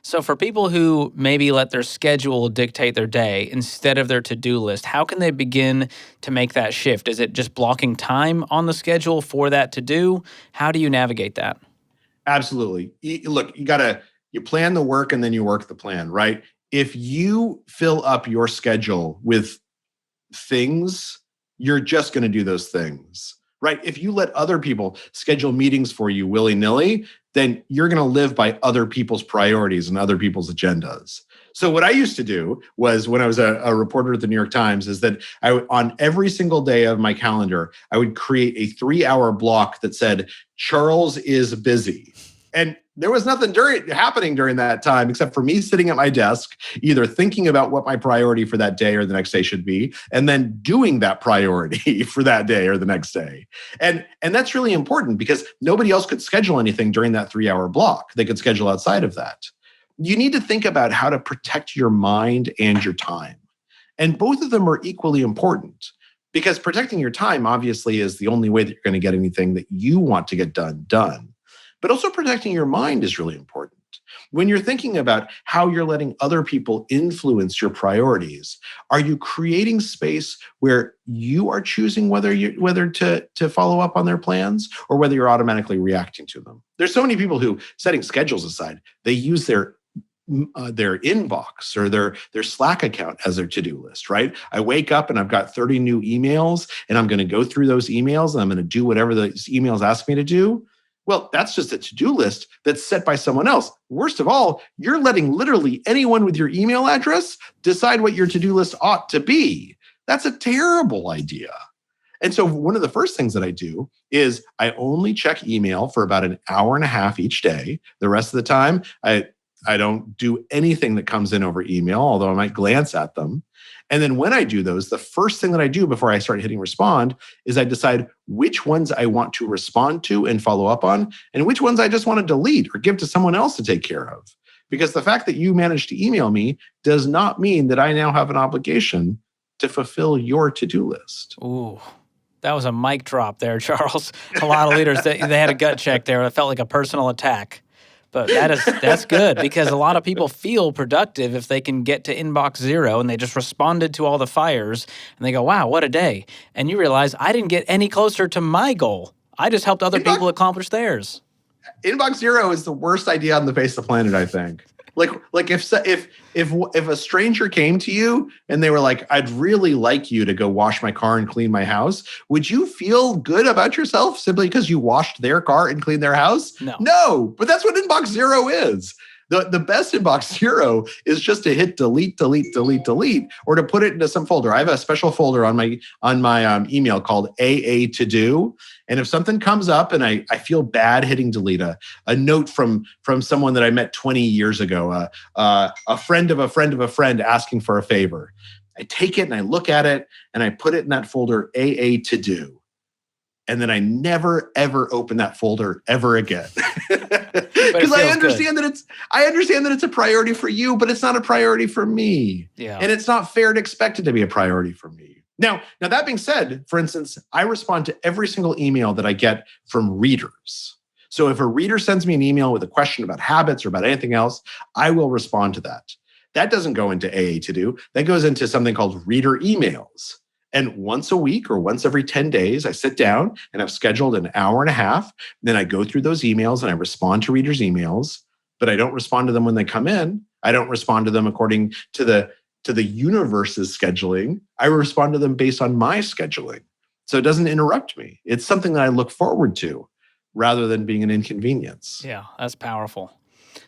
So for people who maybe let their schedule dictate their day instead of their to-do list, how can they begin to make that shift? Is it just blocking time on the schedule for that to do? How do you navigate that? Absolutely. Look, you plan the work and then you work the plan, right? If you fill up your schedule with things, you're just going to do those things, right? If you let other people schedule meetings for you willy-nilly, then you're going to live by other people's priorities and other people's agendas. So what I used to do was, when I was a reporter at the New York Times, is that on every single day of my calendar, I would create a 3-hour block that said, Charles is busy. And there was nothing happening during that time except for me sitting at my desk, either thinking about what my priority for that day or the next day should be, and then doing that priority for that day or the next day. And that's really important because nobody else could schedule anything during that 3-hour block. They could schedule outside of that. You need to think about how to protect your mind and your time. And both of them are equally important, because protecting your time obviously is the only way that you're going to get anything that you want to get done. But also protecting your mind is really important. When you're thinking about how you're letting other people influence your priorities, are you creating space where you are choosing whether to follow up on their plans or whether you're automatically reacting to them? There's so many people who, setting schedules aside, they use their inbox or their Slack account as their to-do list, right? I wake up and I've got 30 new emails and I'm going to go through those emails and I'm going to do whatever those emails ask me to do. Well, that's just a to-do list that's set by someone else. Worst of all, you're letting literally anyone with your email address decide what your to-do list ought to be. That's a terrible idea. And so one of the first things that I do is I only check email for about an hour and a half each day. The rest of the time, I don't do anything that comes in over email, although I might glance at them. And then when I do those, the first thing that I do before I start hitting respond is I decide which ones I want to respond to and follow up on, and which ones I just want to delete or give to someone else to take care of. Because the fact that you managed to email me does not mean that I now have an obligation to fulfill your to-do list. Ooh, that was a mic drop there, Charles. A lot of leaders, they had a gut check there. It felt like a personal attack. But that's good, because a lot of people feel productive if they can get to inbox zero and they just responded to all the fires and they go, wow, what a day. And you realize I didn't get any closer to my goal. I just helped other people accomplish theirs. Inbox zero is the worst idea on the face of the planet, I think. Like if a stranger came to you and they were like, I'd really like you to go wash my car and clean my house, would you feel good about yourself simply because you washed their car and cleaned their house? No, but that's what inbox zero is. The best inbox zero is just to hit delete, or to put it into some folder. I have a special folder on my email called AA to do. And if something comes up and I feel bad hitting delete, a note from someone that I met 20 years ago, a friend of a friend of a friend asking for a favor, I take it and I look at it and I put it in that folder AA to do. And then I never, ever open that folder ever again. Because I understand that it's a priority for you, but it's not a priority for me. Yeah. And it's not fair to expect it to be a priority for me. Now that being said, for instance, I respond to every single email that I get from readers. So if a reader sends me an email with a question about habits or about anything else, I will respond to that. That doesn't go into AA to do. That goes into something called reader emails. And once a week or once every 10 days, I sit down and I've scheduled an hour and a half. Then I go through those emails and I respond to readers' emails, but I don't respond to them when they come in. I don't respond to them according to the universe's scheduling. I respond to them based on my scheduling. So it doesn't interrupt me. It's something that I look forward to rather than being an inconvenience. Yeah, that's powerful.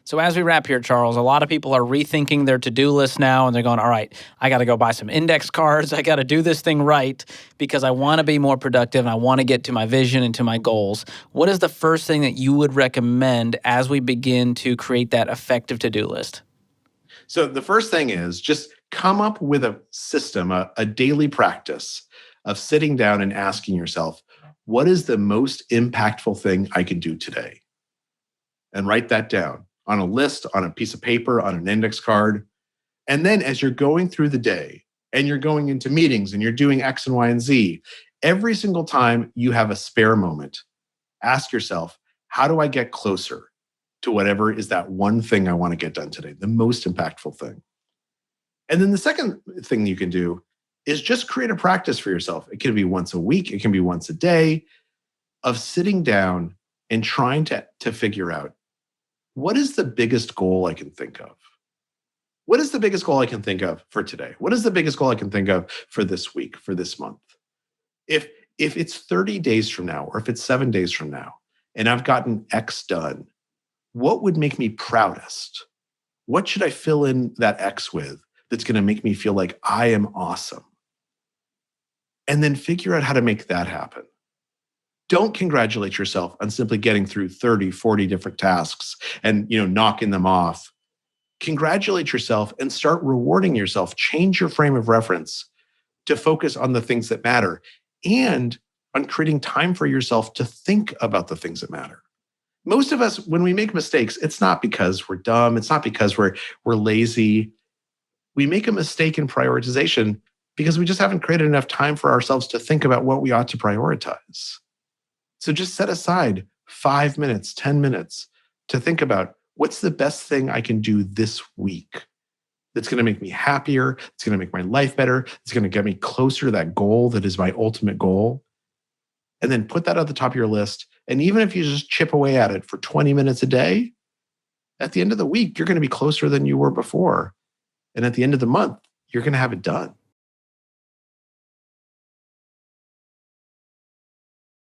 So as we wrap here, Charles, a lot of people are rethinking their to-do list now, and they're going, all right, I got to go buy some index cards. I got to do this thing right because I want to be more productive and I want to get to my vision and to my goals. What is the first thing that you would recommend as we begin to create that effective to-do list? So the first thing is just come up with a system, a daily practice of sitting down and asking yourself, what is the most impactful thing I can do today? And write that down on a list, on a piece of paper, on an index card. And then as you're going through the day and you're going into meetings and you're doing X and Y and Z, every single time you have a spare moment, ask yourself, how do I get closer? to whatever is that one thing I want to get done today, the most impactful thing. And then the second thing you can do is just create a practice for yourself. It can be once a week, it can be once a day, of sitting down and trying to figure out, what is the biggest goal I can think of? What is the biggest goal I can think of for today? What is the biggest goal I can think of for this week, for this month? If it's 30 days from now, or if it's 7 days from now, and I've gotten X done, what would make me proudest? What should I fill in that X with that's going to make me feel like I am awesome? And then figure out how to make that happen. Don't congratulate yourself on simply getting through 30, 40 different tasks and knocking them off. Congratulate yourself and start rewarding yourself. Change your frame of reference to focus on the things that matter and on creating time for yourself to think about the things that matter. Most of us, when we make mistakes, it's not because we're dumb. It's not because we're lazy. We make a mistake in prioritization because we just haven't created enough time for ourselves to think about what we ought to prioritize. So just set aside 5 minutes, 10 minutes to think about, what's the best thing I can do this week that's going to make me happier, it's going to make my life better, it's going to get me closer to that goal that is my ultimate goal. And then put that at the top of your list. And even if you just chip away at it for 20 minutes a day, at the end of the week, you're going to be closer than you were before. And at the end of the month, you're going to have it done.